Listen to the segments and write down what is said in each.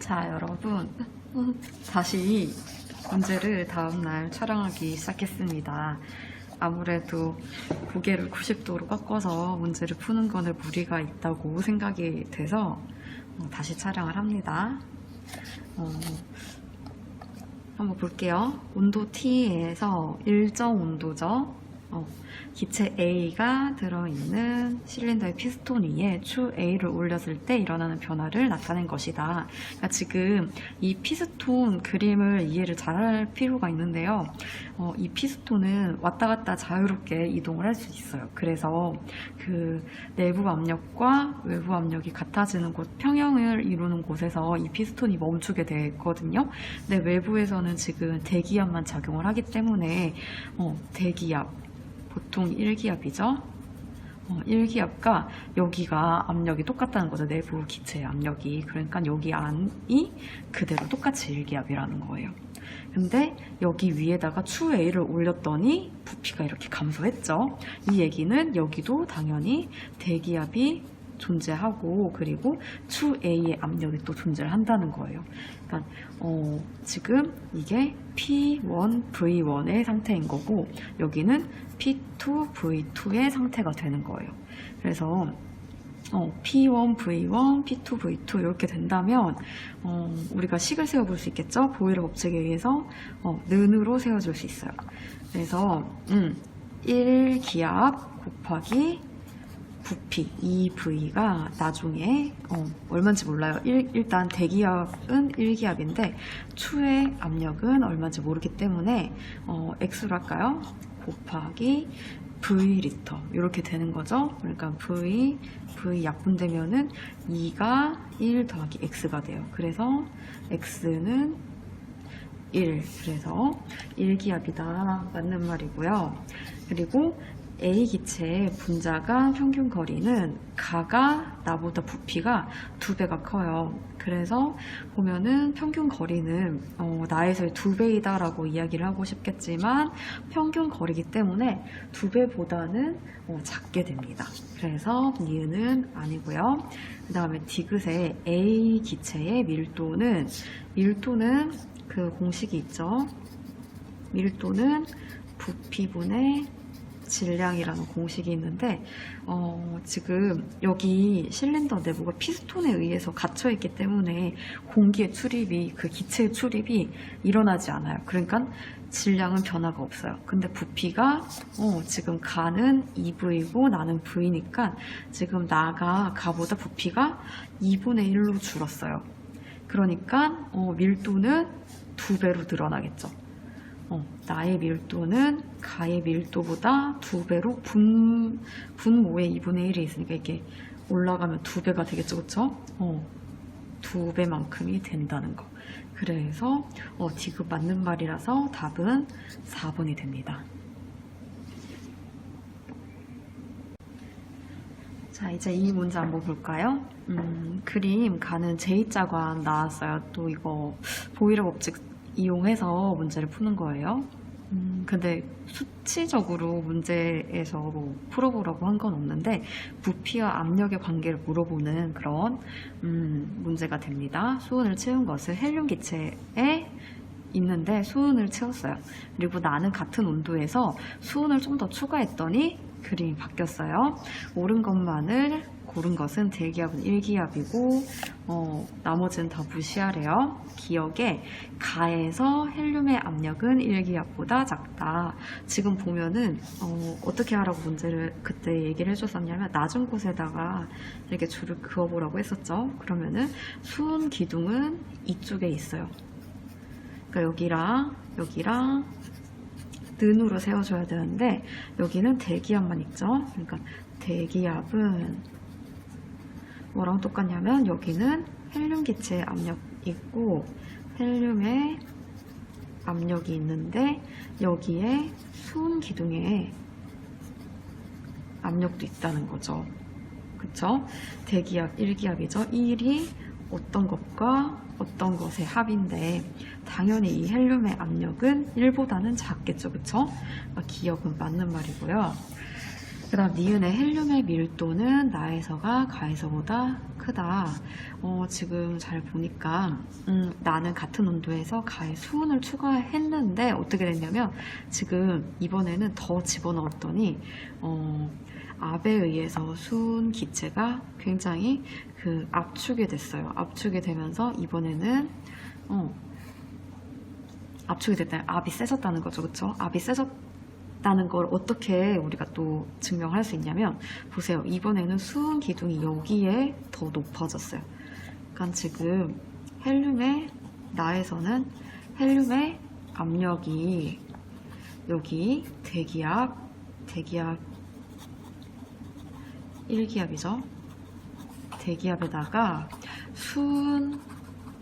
자, 여러분. 다시 문제를 다음날 촬영하기 시작했습니다. 아무래도 고개를 90도로 꺾어서 문제를 푸는 거는 무리가 있다고 생각이 돼서 다시 촬영을 합니다. 한번 볼게요. 온도 T에서 일정 온도죠. 기체 A가 들어있는 실린더의 피스톤 위에 추 A를 올렸을 때 일어나는 변화를 나타낸 것이다. 그러니까 지금 이 피스톤 그림을 이해를 잘할 필요가 있는데요. 이 피스톤은 왔다 갔다 자유롭게 이동을 할 수 있어요. 그래서 그 내부 압력과 외부 압력이 같아지는 곳, 평형을 이루는 곳에서 이 피스톤이 멈추게 되거든요. 근데 외부에서는 지금 대기압만 작용을 하기 때문에 대기압, 보통 1기압이죠. 1기압과 여기가 압력이 똑같다는 거죠. 내부 기체의 압력이. 그러니까 여기 안이 그대로 똑같이 1기압이라는 거예요. 근데 여기 위에다가 추 A를 올렸더니 부피가 이렇게 감소했죠. 이 얘기는 여기도 당연히 대기압이 존재하고 그리고 추 A의 압력이 또 존재를 한다는 거예요. 그러니까 지금 이게 P1, V1의 상태인 거고 여기는 P2, V2의 상태가 되는 거예요. 그래서 P1, V1, P2, V2 이렇게 된다면 우리가 식을 세워볼 수 있겠죠? 보일러 법칙에 의해서 는으로 세워줄 수 있어요. 그래서 1기압 곱하기 부피 2V가 나중에 얼마인지 몰라요. 일단 대기압은 1기압인데 추의 압력은 얼마인지 모르기 때문에 X로 할까요? 곱하기 V리터 이렇게 되는 거죠. 그러니까 V 약분되면은 2가 1 더하기 X가 돼요. 그래서 X는 1, 그래서 1기압이다 맞는 말이고요. 그리고 A 기체의 분자간 평균 거리는 가가 나보다 부피가 2배가 커요. 그래서 보면은 평균 거리는 나에서의 2배이다 라고 이야기를 하고 싶겠지만 평균 거리이기 때문에 2배보다는 작게 됩니다. 그래서 니은은 아니고요. 그 다음에 디귿의 A 기체의 밀도는 그 공식이 있죠. 밀도는 부피분의 질량이라는 공식이 있는데 지금 여기 실린더 내부가 피스톤에 의해서 갇혀 있기 때문에 공기의 출입이 그 기체의 출입이 일어나지 않아요. 그러니까 질량은 변화가 없어요. 근데 부피가 지금 가는 2V고 나는 V니까 지금 나가 가보다 부피가 2분의 1로 줄었어요. 그러니까 밀도는 2배로 늘어나겠죠. 나의 밀도는 가의 밀도보다 2배로 분모의 2분의 1이 있으니까 이게 올라가면 2배가 되겠죠. 그쵸? 2배만큼이 된다는 거. 그래서 디귿 맞는 말이라서 답은 4번이 됩니다. 자, 이제 이 문제 한번 볼까요? 그림 가는 제2자관 나왔어요. 또 이거 보일러 법칙 이용해서 문제를 푸는 거예요. 근데 수치적으로 문제에서 뭐 풀어보라고 한 건 없는데 부피와 압력의 관계를 물어보는 그런 문제가 됩니다. 수온을 채운 것을 헬륨 기체에 있는데 수온을 채웠어요. 그리고 나는 같은 온도에서 수온을 좀 더 추가했더니 그림이 바뀌었어요. 옳은 것만을 고른 것은 대기압은 1기압이고 나머지는 다 무시하래요. 기억에 가에서 헬륨의 압력은 1기압보다 작다. 지금 보면은 어떻게 하라고 문제를 그때 얘기를 해줬었냐면 낮은 곳에다가 이렇게 줄을 그어보라고 했었죠. 그러면은 수온 기둥은 이쪽에 있어요. 그러니까 여기랑 는으로 세워줘야 되는데 여기는 대기압만 있죠. 그러니까 대기압은 뭐랑 똑같냐면 여기는 헬륨 기체의 압력 있고 헬륨의 압력이 있는데 여기에 수온 기둥에 압력도 있다는 거죠. 그쵸? 대기압 1기압이죠. 1이 어떤 것과 어떤 것의 합인데 당연히 이 헬륨의 압력은 1보다는 작겠죠. 그쵸? 기억은 맞는 말이고요. 그 다음 니은의 헬륨의 밀도는 나에서가 가에서보다 크다. 지금 잘 보니까 나는 같은 온도에서 가에 수은을 추가했는데 어떻게 됐냐면 지금 이번에는 더 집어넣었더니 압에 의해서 수은 기체가 굉장히 그 압축이 됐어요. 압축이 되면서 이번에는 압축이 됐다. 압이 세졌다는 거죠. 그쵸? 압이 세졌다는 걸 어떻게 우리가 또 증명할 수 있냐면 보세요. 이번에는 수은 기둥이 여기에 더 높아졌어요. 그러니까 지금 헬륨의 나에서는 헬륨의 압력이 여기 대기압 1기압이죠. 대기압에다가 수은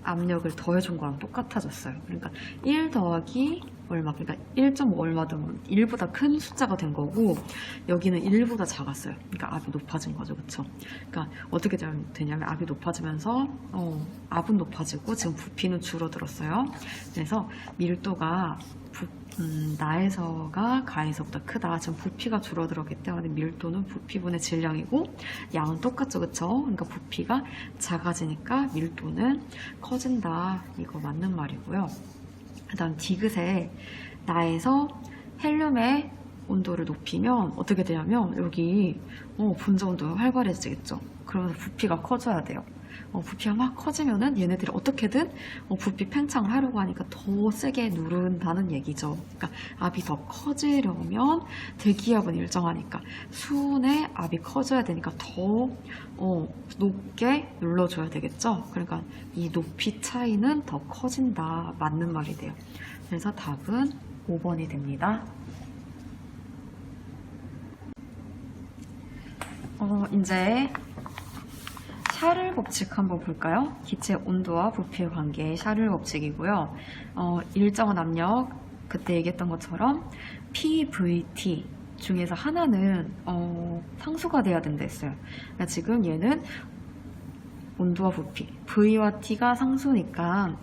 압력을 더해준 거랑 똑같아졌어요. 그러니까 1 더하기 얼마, 그러니까 1.5 얼마든 1보다 큰 숫자가 된 거고 여기는 1보다 작았어요. 그러니까 압이 높아진 거죠. 그쵸? 그러니까 어떻게 되냐면 압이 높아지면서 압은 높아지고 지금 부피는 줄어들었어요. 그래서 밀도가 나에서가 가에서보다 크다. 지금 부피가 줄어들었기 때문에 밀도는 부피분의 질량이고 양은 똑같죠. 그쵸? 그러니까 부피가 작아지니까 밀도는 커진다. 이거 맞는 말이고요. 그 다음 디귿에 나에서 헬륨의 온도를 높이면 어떻게 되냐면 여기 분자 운동이 활발해지겠죠. 그러면서 부피가 커져야 돼요. 부피가 막 커지면은 얘네들이 어떻게든 부피 팽창을 하려고 하니까 더 세게 누른다는 얘기죠. 그러니까 압이 더 커지려면 대기압은 일정하니까 수은의 압이 커져야 되니까 더 높게 눌러줘야 되겠죠. 그러니까 이 높이 차이는 더 커진다. 맞는 말이 돼요. 그래서 답은 5번이 됩니다. 이제 샤를 법칙 한번 볼까요? 기체 온도와 부피의 관계의 샤를 법칙이고요. 일정한 압력, 그때 얘기했던 것처럼 PVT 중에서 하나는 상수가 돼야 된다 했어요. 그러니까 지금 얘는 온도와 부피, V와 T가 상수니까,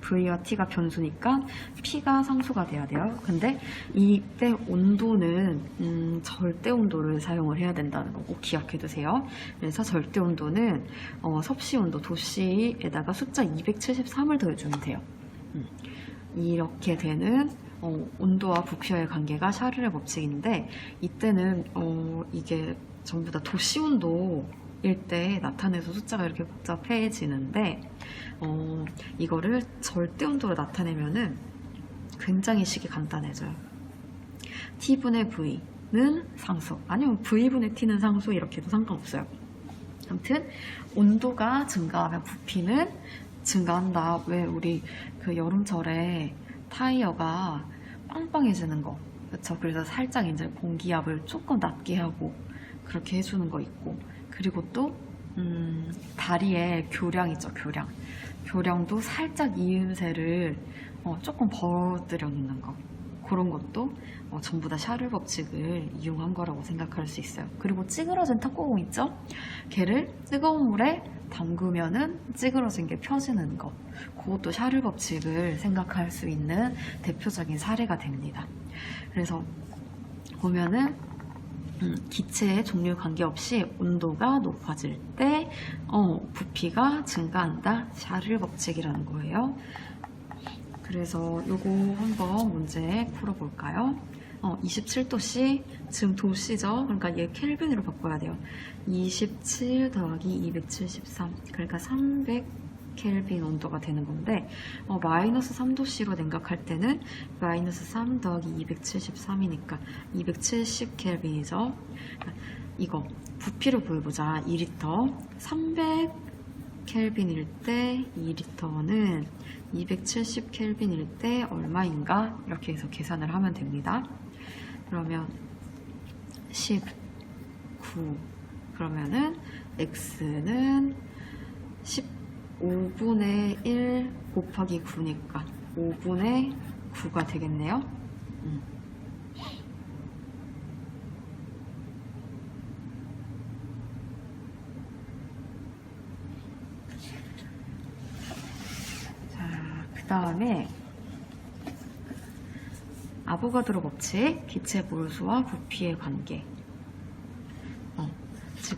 V와 T가 변수니까 P가 상수가 돼야 돼요. 근데 이때 온도는 절대 온도를 사용을 해야 된다는 거 꼭 기억해 두세요. 그래서 절대 온도는 섭씨 온도, 도씨에다가 숫자 273을 더해주면 돼요. 이렇게 되는 온도와 부피와의 관계가 샤를의 법칙인데 이때는 이게 전부 다 도씨 온도 일 때 나타내서 숫자가 이렇게 복잡해지는데 이거를 절대 온도로 나타내면은 굉장히 식이 간단해져요. T분의 V는 상수 아니면 V분의 T는 상수 이렇게 해도 상관없어요. 아무튼 온도가 증가하면 부피는 증가한다. 왜 우리 그 여름철에 타이어가 빵빵해지는 거 그렇죠? 그래서 살짝 이제 공기압을 조금 낮게 하고 그렇게 해주는 거 있고 그리고 또 다리에 교량 있죠. 교량도 살짝 이음새를 조금 벌어뜨려 놓는 거 그런 것도 전부 다 샤를 법칙을 이용한 거라고 생각할 수 있어요. 그리고 찌그러진 탁구공 있죠? 걔를 뜨거운 물에 담그면은 찌그러진 게 펴지는 거 그것도 샤를 법칙을 생각할 수 있는 대표적인 사례가 됩니다. 그래서 보면은 기체의 종류 관계없이 온도가 높아질 때 부피가 증가한다. 샤를 법칙이라는 거예요. 그래서 요거 한번 문제 풀어볼까요? 27도씨 지금 도씨죠. 그러니까 얘 켈빈으로 바꿔야 돼요. 27 더하기 273 그러니까 300 켈빈 온도가 되는 건데 마이너스 3도씨로 냉각할 때는 마이너스 3 더하기 273이니까 270 켈빈이죠. 이거 부피를 보여보자. 2리터 300 켈빈일 때 2리터는 270 켈빈일 때 얼마인가 이렇게 해서 계산을 하면 됩니다. 그러면 19 그러면은 x는 15분의 1 곱하기 9니까 5분의 9가 되겠네요. 자, 그 다음에 아보가드로 법칙, 기체 몰수와 부피의 관계.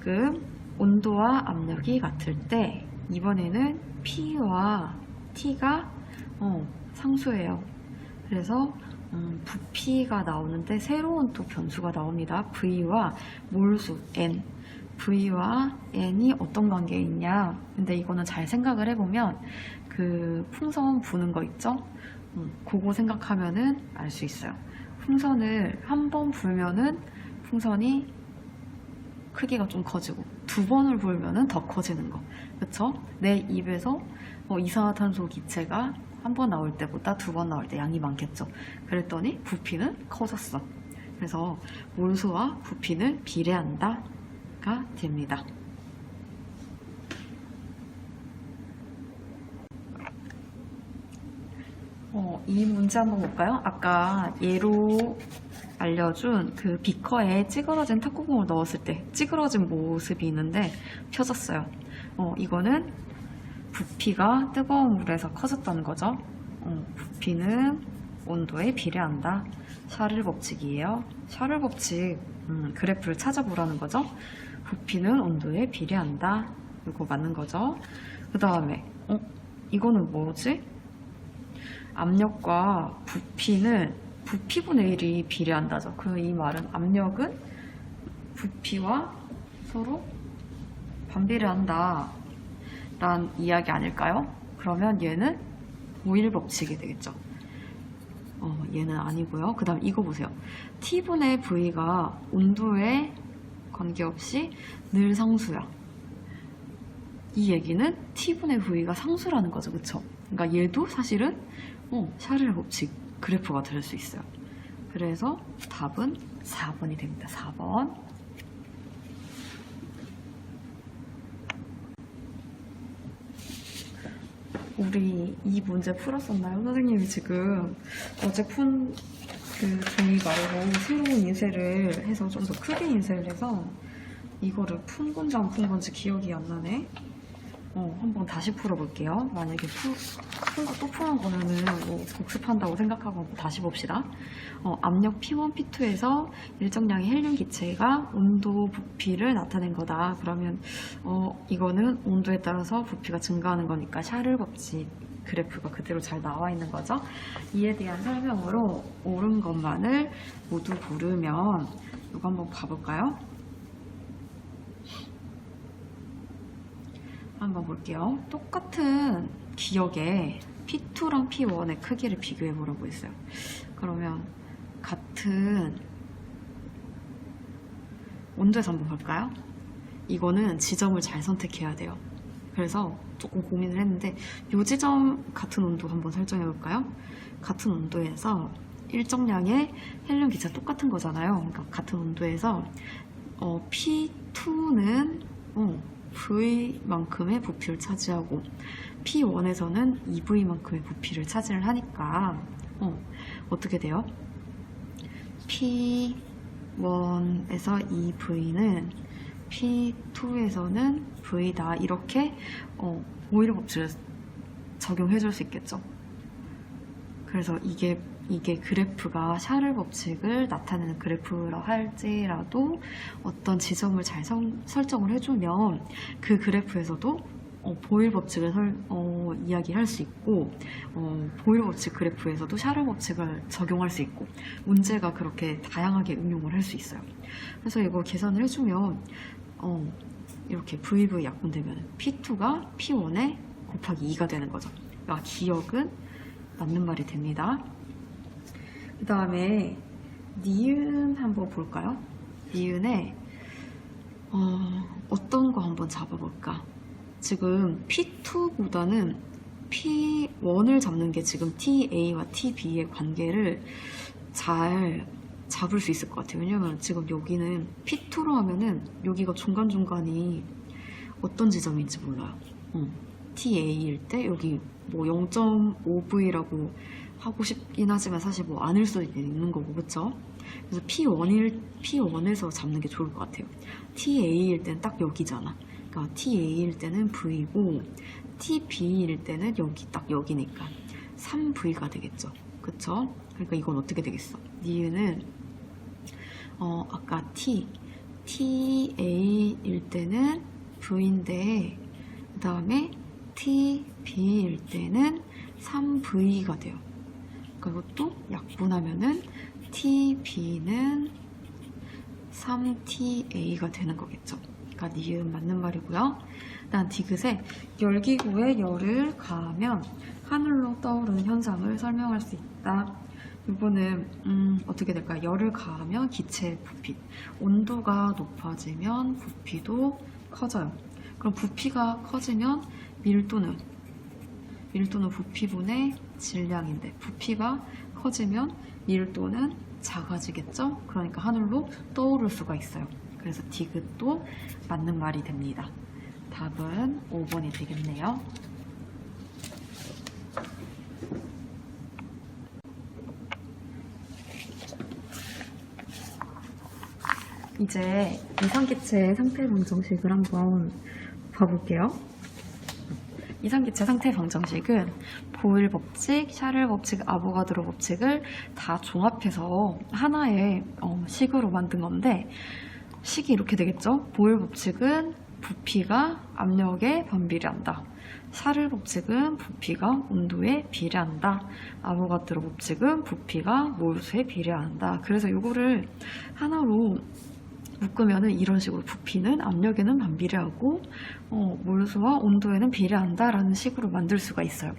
지금 온도와 압력이 같을 때 이번에는 P와 T가 상수예요. 그래서 부피가 나오는데 새로운 또 변수가 나옵니다. V와 몰수 N. V와 N이 어떤 관계에 있냐. 근데 이거는 잘 생각을 해보면 그 풍선 부는 거 있죠? 그거 생각하면은 알 수 있어요. 풍선을 한 번 불면은 풍선이 크기가 좀 커지고 두 번을 불면은 더 커지는 거. 그쵸? 내 입에서 이산화탄소 기체가 한 번 나올 때보다 두 번 나올 때 양이 많겠죠. 그랬더니 부피는 커졌어. 그래서 몰수와 부피는 비례한다가 됩니다. 이 문제 한번 볼까요? 아까 예로 알려준 그 비커에 찌그러진 탁구공을 넣었을 때 찌그러진 모습이 있는데 펴졌어요. 이거는 부피가 뜨거운 물에서 커졌다는 거죠. 부피는 온도에 비례한다. 샤를 법칙이에요. 샤를 법칙 그래프를 찾아보라는 거죠. 부피는 온도에 비례한다. 이거 맞는 거죠. 그 다음에 이거는 뭐지? 압력과 부피는 부피분의 1이 비례한다죠. 그럼 이 말은 압력은 부피와 서로 반비례한다 라는 이야기 아닐까요? 그러면 얘는 보일 법칙이 되겠죠. 얘는 아니고요. 그 다음 이거 보세요. T분의 V가 온도에 관계없이 늘 상수야. 이 얘기는 T분의 V가 상수라는 거죠. 그쵸? 그러니까 얘도 사실은 샤를 법칙 그래프가 될 수 있어요. 그래서 답은 4번이 됩니다. 4번. 우리 이 문제 풀었었나요? 선생님이 지금 어제 푼 그 종이 말고 새로운 인쇄를 해서 좀 더 크게 인쇄를 해서 이거를 푼 건지 안 푼 건지 기억이 안 나네. 한번 다시 풀어볼게요. 만약에 푼 거 또 푸는 거면은 복습한다고 생각하고 다시 봅시다. 압력 P1, P2에서 일정량의 헬륨 기체가 온도, 부피를 나타낸 거다. 그러면 이거는 온도에 따라서 부피가 증가하는 거니까 샤를 법칙 그래프가 그대로 잘 나와 있는 거죠. 이에 대한 설명으로 옳은 것만을 모두 고르면 이거 한번 봐볼까요? 한번 볼게요. 똑같은 기억에 P2랑 P1의 크기를 비교해 보라고 했어요. 그러면 같은 온도에서 한번 볼까요? 이거는 지점을 잘 선택해야 돼요. 그래서 조금 고민을 했는데 이 지점 같은 온도 한번 설정해 볼까요? 같은 온도에서 일정량의 헬륨 기체 똑같은 거잖아요. 그러니까 같은 온도에서 P2는 V만큼의 부피를 차지하고 P1에서는 2V만큼의 부피를 차지를 하니까 어떻게 돼요? P1에서 2V는 P2에서는 V다. 이렇게 보일 법칙을 적용해 줄 수 있겠죠. 그래서 이게 그래프가 샤를 법칙을 나타내는 그래프라 할지라도 어떤 지점을 잘 설정을 해주면 그 그래프에서도 보일 법칙을 이야기할 수 있고 보일 법칙 그래프에서도 샤를 법칙을 적용할 수 있고 문제가 그렇게 다양하게 응용을 할 수 있어요. 그래서 이거 계산을 해주면 이렇게 VV 약분되면 P2가 P1에 곱하기 2가 되는 거죠. 그러니까 기억은 맞는 말이 됩니다. 그 다음에 니은 한번 볼까요? 니은에 어떤 거 한번 잡아볼까? 지금 P2보다는 P1을 잡는 게 지금 TA와 TB의 관계를 잘 잡을 수 있을 것 같아요. 왜냐면 지금 여기는 P2로 하면은 여기가 중간중간이 어떤 지점인지 몰라요. TA일 때 여기 뭐 0.5V라고 하고 싶긴 하지만 사실 뭐 아닐 수도 있는 거고, 그쵸? 그래서 P1에서 잡는 게 좋을 것 같아요. TA일 때는 딱 여기잖아. 그러니까 TA일 때는 V고 TB일 때는 여기 딱 여기니까 3V가 되겠죠. 그쵸? 그러니까 이건 어떻게 되겠어? 니은은 아까 T TA일 때는 V인데 그 다음에 TB일 때는 3V가 돼요. 그리고 또 약분하면은 TB는 3TA가 되는 거겠죠. 그러니까 니은 맞는 말이고요. 일단 디귿에 열기구에 열을 가하면 하늘로 떠오르는 현상을 설명할 수 있다. 이거는 어떻게 될까요? 열을 가하면 기체의 부피, 온도가 높아지면 부피도 커져요. 그럼 부피가 커지면 밀도는 부피분의 질량인데 부피가 커지면 밀도는 작아지겠죠? 그러니까 하늘로 떠오를 수가 있어요. 그래서 디귿도 맞는 말이 됩니다. 답은 5번이 되겠네요. 이제 이상기체의 상태 방정식을 한번 봐볼게요. 이상기체 상태 방정식은 보일 법칙, 샤를 법칙, 아보가드로 법칙을 다 종합해서 하나의 식으로 만든 건데 식이 이렇게 되겠죠? 보일 법칙은 부피가 압력에 반비례한다. 샤를 법칙은 부피가 온도에 비례한다. 아보가드로 법칙은 부피가 몰수에 비례한다. 그래서 이거를 하나로 묶으면은 이런 식으로 부피는 압력에는 반비례하고 몰수와 온도에는 비례한다라는 식으로 만들 수가 있어요.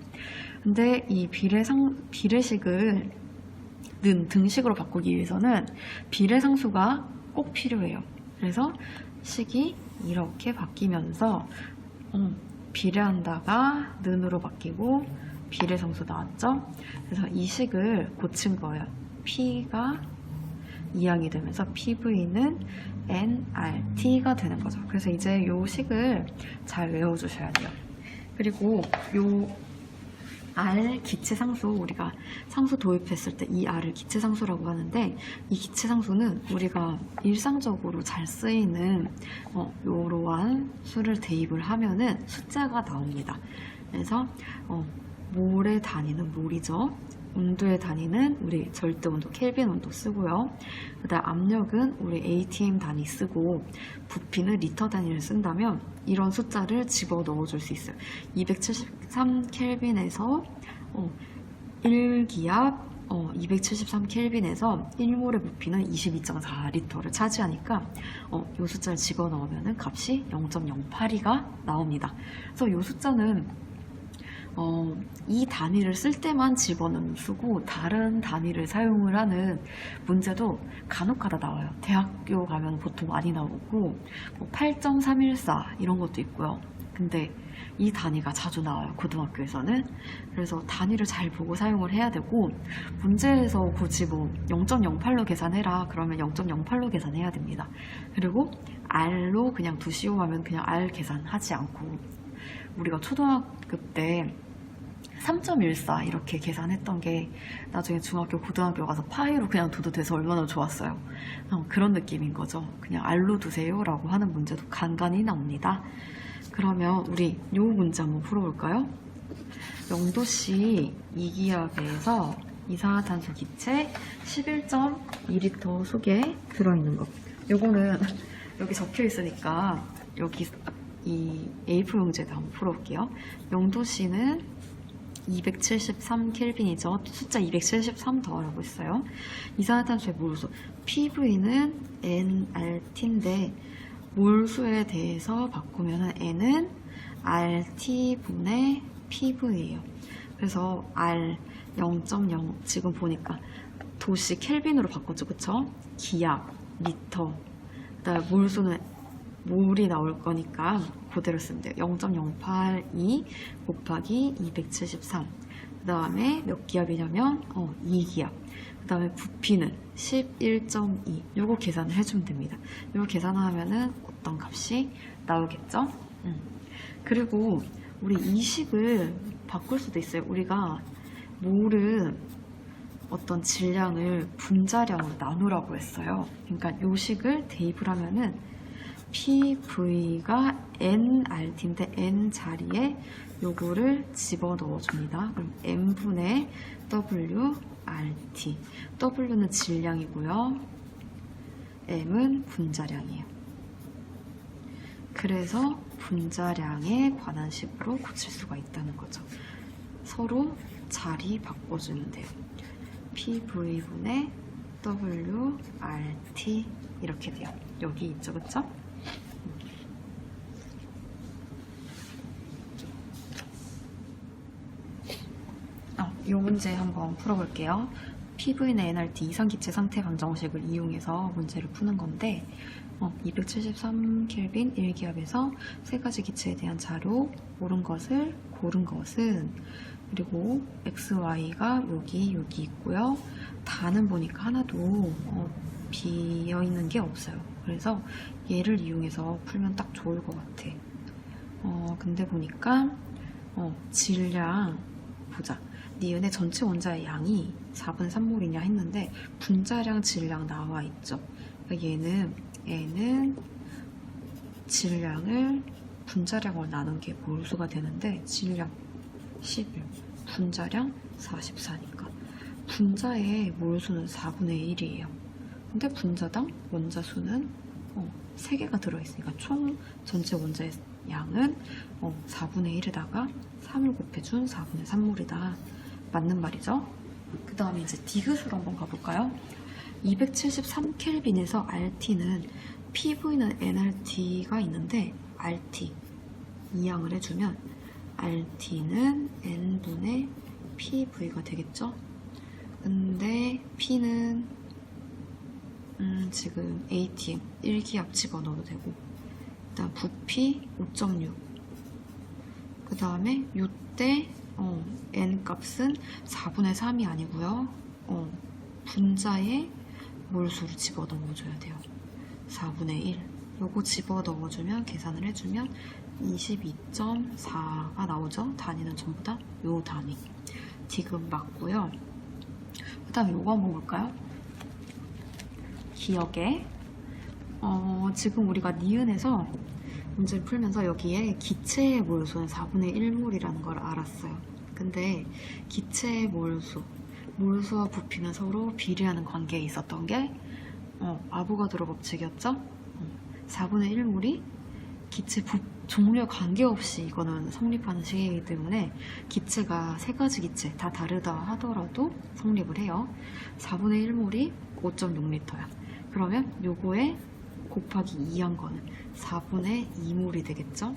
근데 이 비례식을 등식으로 바꾸기 위해서는 비례상수가 꼭 필요해요. 그래서 식이 이렇게 바뀌면서 비례한다가 는으로 바뀌고 비례상수 나왔죠? 그래서 이 식을 고친 거예요. P가 이항이 되면서 PV는 nRT가 되는 거죠. 그래서 이제 요 식을 잘 외워주셔야 돼요. 그리고 요 R 기체상수, 우리가 상수 도입했을 때 이 R을 기체상수라고 하는데 이 기체상수는 우리가 일상적으로 잘 쓰이는 요러한 수를 대입을 하면은 숫자가 나옵니다. 그래서 몰의 단위는 몰이죠. 온도의 단위는 우리 절대온도 켈빈 온도 쓰고요. 그다음 압력은 우리 ATM 단위 쓰고 부피는 리터 단위를 쓴다면 이런 숫자를 집어 넣어줄 수 있어요. 273 켈빈에서 1기압 273 켈빈에서 1몰의 부피는 22.4리터를 차지하니까 이 숫자를 집어 넣으면 값이 0.082가 나옵니다. 그래서 이 숫자는 이 단위를 쓸 때만 집어넣는 수고 다른 단위를 사용을 하는 문제도 간혹가다 나와요. 대학교 가면 보통 많이 나오고 8.314 이런 것도 있고요. 근데 이 단위가 자주 나와요. 고등학교에서는. 그래서 단위를 잘 보고 사용을 해야 되고 문제에서 굳이 0.08로 계산해라 그러면 0.08로 계산해야 됩니다. 그리고 R로 그냥 두시오 하면 그냥 R 계산하지 않고 우리가 초등학교 때 3.14 이렇게 계산했던 게 나중에 중학교, 고등학교 가서 파이로 그냥 둬도 돼서 얼마나 좋았어요. 그런 느낌인 거죠. 그냥 R로 두세요 라고 하는 문제도 간간히 나옵니다. 그러면 우리 요 문제 한번 풀어볼까요? 0도씨 2기압에서 이산화탄소 기체 11.2리터 속에 들어있는 거. 요거는 여기 적혀 있으니까 여기 이 A4 용지에다 한번 풀어볼게요. 0도씨는 273 켈빈이죠. 숫자 273 더하라고 했어요. 이산화탄소의 몰수 PV는 nRT인데 몰수에 대해서 바꾸면 n은 RT분의 PV예요. 그래서 R 0.0 지금 보니까 도씨 켈빈으로 바꿨죠. 그쵸? 기압, 리터 그다음에 몰수는 몰이 나올 거니까 그대로 쓰면 돼요. 0.082 곱하기 273. 그 다음에 몇 기압이냐면 2기압. 그 다음에 부피는 11.2. 요거 계산을 해주면 됩니다. 요거 계산하면은 어떤 값이 나오겠죠? 그리고 우리 이 식을 바꿀 수도 있어요. 우리가 몰은 어떤 질량을 분자량으로 나누라고 했어요. 그러니까 요 식을 대입을 하면은 PV가 nRT인데 n 자리에 요거를 집어 넣어줍니다. 그럼 n분의 WRT. W는 질량이고요. M은 분자량이에요. 그래서 분자량에 관한 식으로 고칠 수가 있다는 거죠. 서로 자리 바꿔주면 돼요. PV분의 WRT 이렇게 돼요. 여기 있죠, 그쵸? 이 문제 한번 풀어볼게요. PV는 NRT 이상기체 상태 방정식을 이용해서 문제를 푸는 건데 273켈빈 1기압에서 세 가지 기체에 대한 자료 옳은 것을 고른 것은 그리고 XY가 여기 있고요. 다는 보니까 하나도 비어있는 게 없어요. 그래서 얘를 이용해서 풀면 딱 좋을 것 같아. 근데 보니까 질량 보자. 니은의 전체 원자의 양이 4분의 3몰이냐 했는데 분자량 질량 나와 있죠. 그러니까 얘는 질량을 분자량으로 나눈 게 몰수가 되는데 질량 11, 분자량 44니까 분자의 몰수는 4분의 1이에요. 근데 분자당 원자 수는 3개가 들어있으니까 총 전체 원자의 양은 4분의 1에다가 3을 곱해준 4분의 3몰이다. 맞는 말이죠. 그 다음에 이제 디귿으로 한번 가볼까요? 273켈빈에서 RT는 PV는 nRT가 있는데 RT 이항을 해주면 RT는 n분의 PV가 되겠죠? 근데 P는 지금 ATM 1기압 집어넣어도 되고 일단 부피 5.6 그 다음에 요때 n 값은 4분의 3이 아니고요. 분자의 몰수를 집어넣어줘야 돼요. 4분의 1 요거 집어넣어주면 계산을 해주면 22.4가 나오죠. 단위는 전부 다 요 단위 디귿 맞고요. 그 다음에 요거 한번 볼까요? 기억에 지금 우리가 니은에서 문제를 풀면서 여기에 기체의 몰수는 4분의 1몰이라는 걸 알았어요. 근데 기체의 몰수와 부피는 서로 비례하는 관계에 있었던 게 아보가드로 법칙이었죠. 4분의 1몰이 기체 종류에 관계없이 이거는 성립하는 식이기 때문에 기체가 세 가지 기체 다 다르다 하더라도 성립을 해요. 4분의 1몰이 5.6L야. 그러면 요거에 곱하기 2한 거는 4분의 2몰이 되겠죠?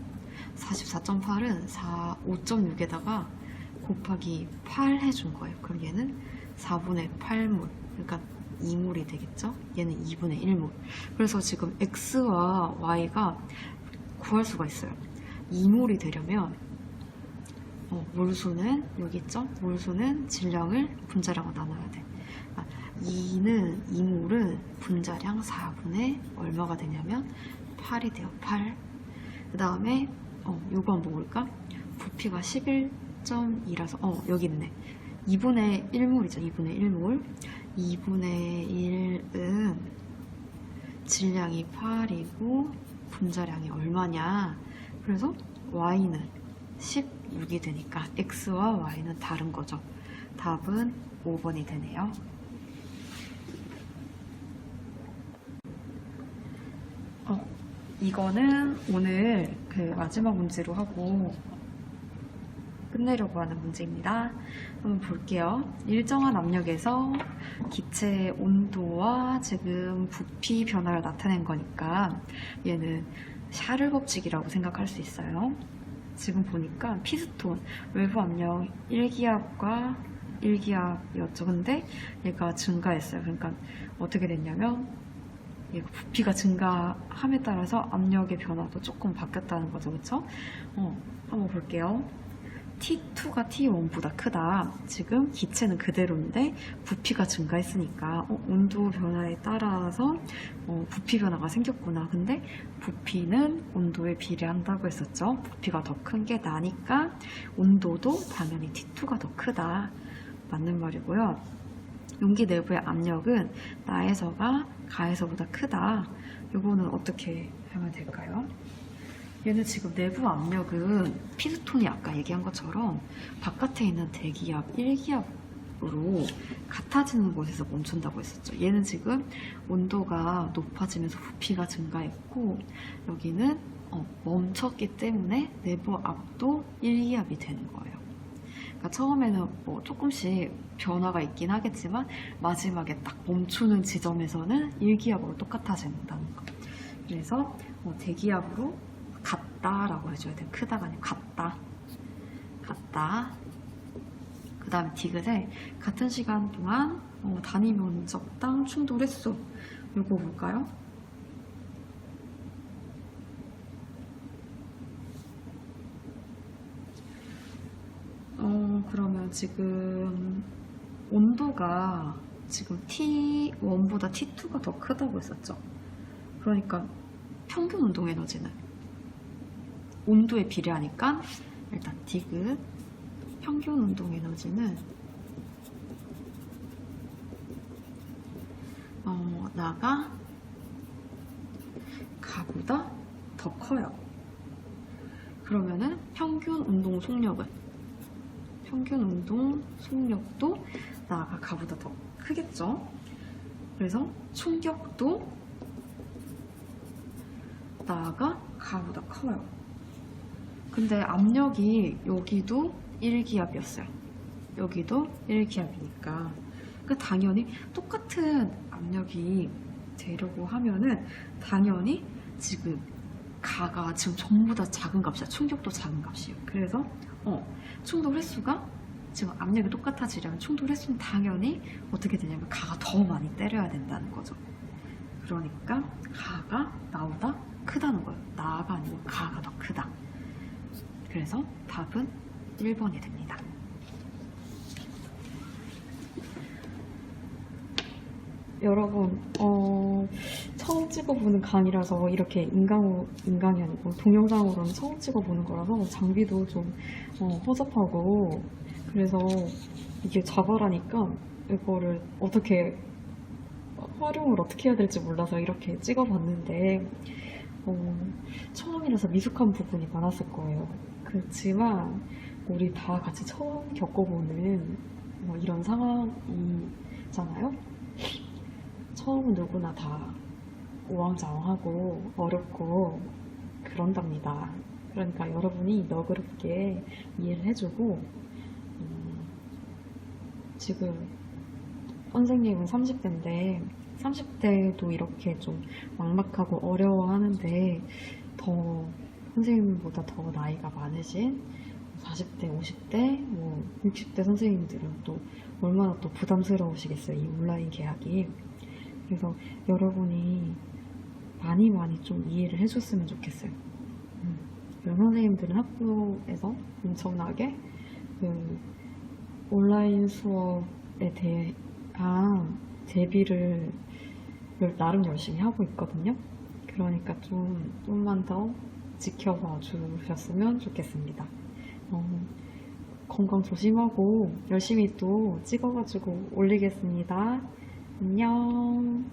44.8은 5.6에다가 곱하기 8 해준 거예요. 그럼 얘는 4분의 8몰, 그러니까 2몰이 되겠죠? 얘는 2분의 1몰. 그래서 지금 X와 Y가 구할 수가 있어요. 2몰이 되려면 몰수는 여기 있죠? 몰수는 질량을 분자량으로 나눠야 돼. 2몰은 분자량 4분의 얼마가 되냐면 8이 돼요. 8. 그 다음에 요거 한번 볼까? 부피가 11.2라서 여기 있네. 2분의 1몰이죠. 2분의 1몰. 2분의 1은 질량이 8이고 분자량이 얼마냐. 그래서 Y는 16이 되니까 X와 Y는 다른 거죠. 답은 5번이 되네요. 이거는 오늘 그 마지막 문제로 하고 끝내려고 하는 문제입니다. 한번 볼게요. 일정한 압력에서 기체의 온도와 지금 부피 변화를 나타낸 거니까 얘는 샤를 법칙이라고 생각할 수 있어요. 지금 보니까 피스톤 외부 압력 1기압과 1기압이었죠. 근데 얘가 증가했어요. 그러니까 어떻게 됐냐면 얘가 부피가 증가함에 따라서 압력의 변화도 조금 바뀌었다는 거죠. 그쵸? 한번 볼게요. T2가 T1보다 크다. 지금 기체는 그대로인데 부피가 증가했으니까 온도 변화에 따라서 부피 변화가 생겼구나. 근데 부피는 온도에 비례한다고 했었죠. 부피가 더 큰 게 나니까 온도도 당연히 T2가 더 크다. 맞는 말이고요. 용기 내부의 압력은 나에서가 가에서보다 크다. 이거는 어떻게 하면 될까요? 얘는 지금 내부 압력은 피스톤이 아까 얘기한 것처럼 바깥에 있는 대기압 1기압으로 같아지는 곳에서 멈춘다고 했었죠. 얘는 지금 온도가 높아지면서 부피가 증가했고 여기는 멈췄기 때문에 내부 압도 1기압이 되는 거예요. 그러니까 처음에는 뭐 조금씩 변화가 있긴 하겠지만 마지막에 딱 멈추는 지점에서는 1기압으로 똑같아진다는 거. 그래서 대기압으로 같다라고 해줘야 돼요. 크다가 아니고 같다. 그 다음에 디귿에 같은 시간 동안 단위 면적당 충돌 횟수 이거 볼까요? 그러면 지금 온도가 지금 T1보다 T2가 더 크다고 했었죠. 그러니까 평균 운동 에너지는 온도에 비례하니까 일단 디귿 평균 운동 에너지는 나가 가보다 더 커요. 그러면은 평균 운동 속력도 나가 가보다 더 크겠죠. 그래서 충격도 나가 가보다 커요. 근데 압력이 여기도 1기압이었어요. 여기도 1기압이니까 당연히 똑같은 압력이 되려고 하면은 당연히 지금 가가 지금 전부 다 작은 값이야. 충격도 작은 값이에요. 그래서 충돌 횟수가 지금 압력이 똑같아지려면 충돌 횟수는 당연히 어떻게 되냐면 가가 더 많이 때려야 된다는 거죠. 그러니까 가가 나보다 크다는 거예요. 나가 아니고 가가 더 크다. 그래서 답은 1번이 됩니다. 여러분, 처음 찍어보는 강의라서 이렇게 인강이 아니고 동영상으로는 처음 찍어보는 거라서 장비도 좀 허접하고 그래서 이게 자바라니까 이거를 활용을 어떻게 해야 될지 몰라서 이렇게 찍어봤는데 처음이라서 미숙한 부분이 많았을 거예요. 그렇지만 우리 다 같이 처음 겪어보는 이런 상황이잖아요. 처음은 누구나 다 우왕좌왕하고 어렵고 그런답니다. 그러니까 여러분이 너그럽게 이해를 해주고 지금 선생님은 30대인데 30대도 이렇게 좀 막막하고 어려워하는데 더 선생님보다 더 나이가 많으신 40대, 50대, 60대 선생님들은 또 얼마나 또 부담스러우시겠어요, 이 온라인 계약이. 그래서 여러분이 많이 좀 이해를 해줬으면 좋겠어요. 이런 선생님들은 학교에서 엄청나게 그 온라인 수업에 대한 대비를 나름 열심히 하고 있거든요. 그러니까 좀만 더 지켜봐 주셨으면 좋겠습니다. 건강 조심하고 열심히 또 찍어가지고 올리겠습니다. 안녕.